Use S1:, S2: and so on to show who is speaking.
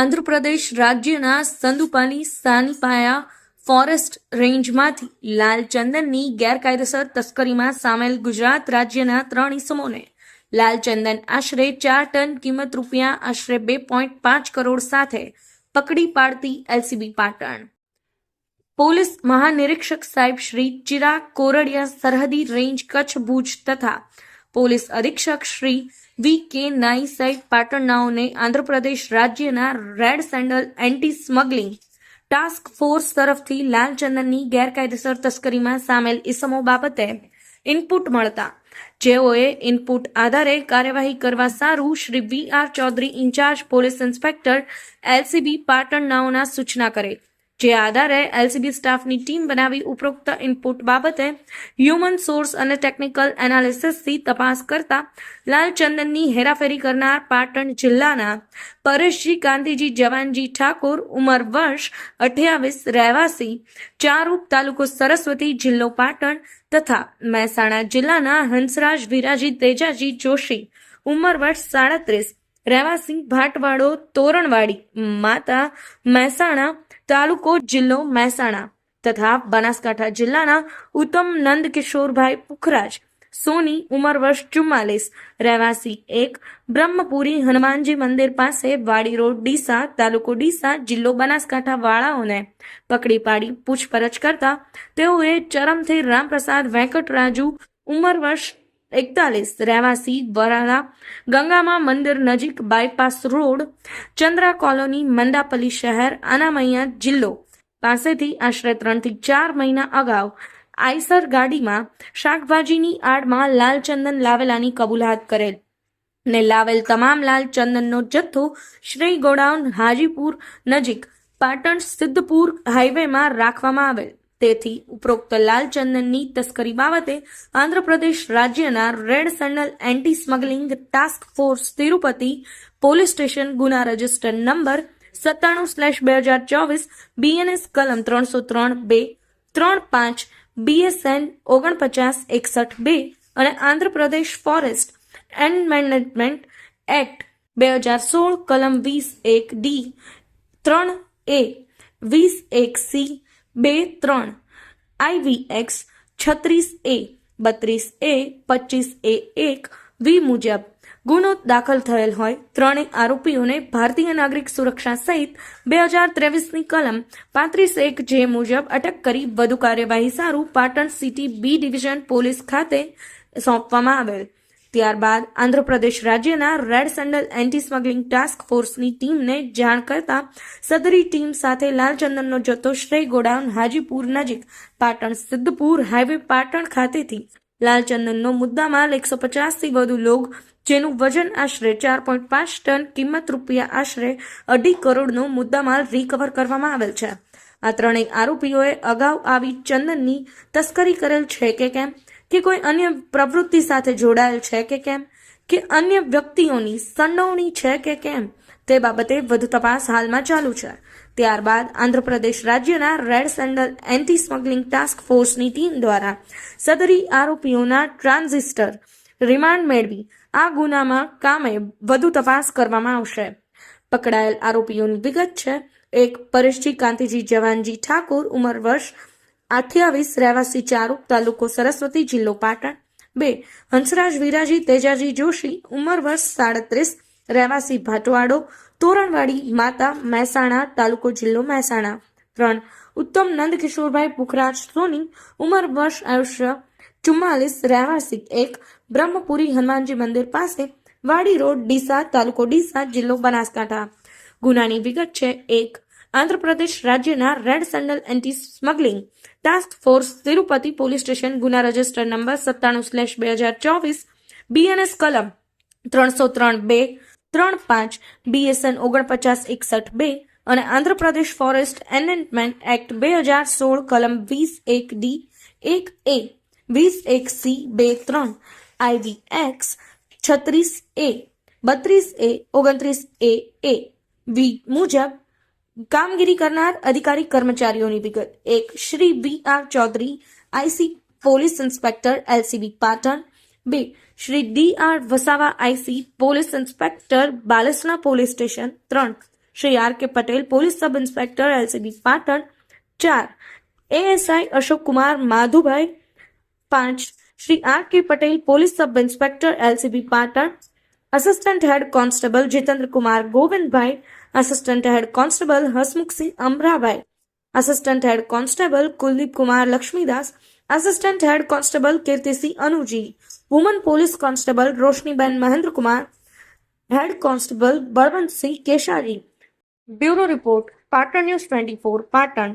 S1: આંધ્રપ્રદેશ રાજ્યના સંદુપાલી સાનીપાયા ફોરેસ્ટ રેન્જમાંથી લાલ ચંદનની ગેરકાયદેસર તસ્કરીમાં સામેલ ગુજરાત રાજ્યના 3 ઇસમોને લાલ ચંદન આશરે 4 ટન કિંમત રૂપિયા આશરે 2.5 કરોડ સાથે પકડી પાડતી એલસીબી પાટણ પોલીસ મહાનિરીક્ષક સાહેબ શ્રી ચિરાગ કોરડિયા સરહદી રેન્જ કચ્છ ભુજ તથા પોલીસ અધિક્ષક શ્રી વી કે નાઈ સાહેબ પાટણનાઓને આંધ્રપ્રદેશ રાજ્યના red sandal anti smuggling task force તરફથી લાલ ચંદનની ગેરકાયદેસર તસ્કરીમાં સામેલ ઇસમો બાબતે ઇનપુટ મળતા જેઓએ ઇનપુટ આધારે કાર્યવાહી કરવા સારું Shri V R Chaudhary in charge police inspector LCB પાટણનાઓના સૂચના કરે જે આધારે એલસીબી સ્ટાફની ટીમ બનાવી ઉપરોક્ત ઇનપુટ બાબતે હ્યુમન સોર્સ અને ટેકનિકલ એનાલિસિસથી તપાસ કરતા લાલ ચંદનની હેરાફેરી કરનાર પાટણ જિલ્લાના પરેશજી કાંતિજી જવાનજી ઠાકોર ઉંમર વર્ષ 28 રહેવાસી ચારૂપ તાલુકો સરસ્વતી જિલ્લો પાટણ તથા મહેસાણા જિલ્લાના હંસરાજ વિરાજી તેજાજી જોશી ઉંમર વર્ષ 37 રહેવાસી ભાટવાડો તોરણવાડી માતા મહેસાણા તાલુકો જિલ્લો મહેસાણા તથા બનાસકાંઠા જિલ્લાના ઉત્તમ નંદ કિશોરભાઈ પુખરાજ સોની ઉંમર વર્ષ 44 રહેવાસી 1 બ્રહ્મપુરી હનુમાનજી મંદિર પાસે વાડી રોડ ડીસા તાલુકો ડીસા જિલ્લો બનાસકાંઠા વાળાઓને પકડી પાડી પૂછપરછ કરતા તેઓએ ચરમથી રામપ્રસાદ વેંકટરાજુ ઉંમર વર્ષ 41 રહેવાસી વરાલા ગંગામા મંદિર નજીક બાયપાસ રોડ ચંદ્રા કોલોની મંદાપલ્લી શહેર અનામૈયા જિલ્લો પાસેથી આશરે 3 થી 4 મહિના અગાઉ આઈસર ગાડીમાં શાકભાજીની આડમાં લાલ ચંદન લાવેલાની કબૂલાત કરેલ ને લાવેલ તમામ લાલ ચંદનનો જથ્થો શ્રી ગોડાઉન હાજીપુર નજીક પાટણ સિદ્ધપુર હાઈવેમાં રાખવામાં આવેલ તેથી ઉપરોક્ત લાલ ચંદનની તસ્કરી બાબતે આંધ્રપ્રદેશ રાજ્યના red sandal anti smuggling task force Tirupati police station ગુના રજિસ્ટર નંબર 97/2024 બીએનએસ કલમ 303(2) 35 બીએસએન 4961(2) અને Andhra Pradesh forest and management act 2016 કલમ 20(1)(d) 3A 20(1)(c) 2-3 IVX 36A 32A 25A1 વી મુજબ ગુનો દાખલ થયેલ હોય ત્રણેય આરોપીઓને ભારતીય નાગરિક સુરક્ષા સહિત 2023ની કલમ 35(1) જે મુજબ અટક કરી વધુ કાર્યવાહી સારું Patan city B division police ખાતે સોંપવામાં આવેલ ત્યારબાદ આંધ્રપ્રદેશ રાજ્યના red sandal anti smuggling task ફોર્સની ટીમને જાણ કરતા સદરી ટીમ સાથે લાલ ચંદનનો જથ્થો શ્રી ગોડાઉન હાજીપુર નજીક પાટણ સિદ્ધપુર હાઈવે પાટણ ખાતેથી લાલ ચંદનનો મુદ્દામાલ 150 થી વધુ લોગ જેનું વજન આશરે 4.5 ટન કિંમત રૂપિયા આશરે 2.5 કરોડનો મુદ્દામાલ રિકવર કરવામાં આવેલ છે આ ત્રણેય આરોપીઓએ અગાઉ આવી ચંદનની તસ્કરી કરેલ છે કે કેમ કે કોઈ અન્ય પ્રવૃત્તિ સાથે જોડાયેલ છે કે કેમ કે અન્ય વ્યક્તિઓની સંડોવણી છે કે કેમ તે બાબતે વધુ તપાસ હાલમાં ચાલુ છે ત્યારબાદ આંધ્રપ્રદેશ રાજ્યના red sandal anti smuggling task ફોર્સની ટીમ દ્વારા સદરી આરોપીઓના ટ્રાન્ઝિસ્ટર રિમાન્ડ મેળવી આ ગુનામાં કામે વધુ તપાસ કરવામાં આવશે પકડાયેલ આરોપીઓની વિગત છે 1 પરેશજી કાંતિજી જવાનજી ઠાકોર ઉંમર વર્ષ 28 રહેવાસી ચારૂપ તાલુકો સરસ્વતી જિલ્લો પાટણ 2 હંસરાજ વિરાજી તેજાજી જોશી ઉંમર વર્ષ 37 રહેવાસી ભાટવાડો તોરણવાડી માતા મહેસાણા તાલુકો જિલ્લો મહેસાણા 3 ઉત્તમ નંદ કિશોરભાઈ પુખરાજ સોની ઉંમર વર્ષ 44 રહેવાસી 1 બ્રહ્મપુરી હનુમાનજી મંદિર પાસે વાડી રોડ ડીસા તાલુકો ડીસા જિલ્લો બનાસકાંઠા ગુનાની વિગત છે 1 આંધ્રપ્રદેશ રાજ્યના red sandal anti smuggling task force Tirupati police station ગુના રજિસ્ટર નંબર 97/2024 બીએનએસ કલમ 303(2) 35 બીએસએન 4961(2) અને આંધ્રપ્રદેશ ફોરેસ્ટ એમેન્ડમેન્ટ એક્ટ 2016 કલમ 20(1)(d) 1A 20(1)(c) 2-3 IVX 36A 32A 29A વી મુજબ કામગીરી કરનાર અધિકારી કર્મચારીઓની વિગત 1 Shri V R Chaudhary IC police inspector LCB Patan 2 Shri D R Vasava IC police inspector બાલસના police station 3 Shri R K Patel police sub inspector LCB Patan. 4. ASI Ashok Kumar Madhubhai. 5. Shri R K Patel police sub inspector LCB Patan. Assistant head constable Jitendra Kumar Govindbhai. Assistant head constable Hasmukhsinh Amrabhai. Assistant head constable Kuldeep Kumar Laxmidas. Assistant head constable Kirtisinh અનુજી. Woman police constable Roshniben Mahendrakumar. Head constable Balvantsinh Keshari. Bureau report Patan news 24 Patan.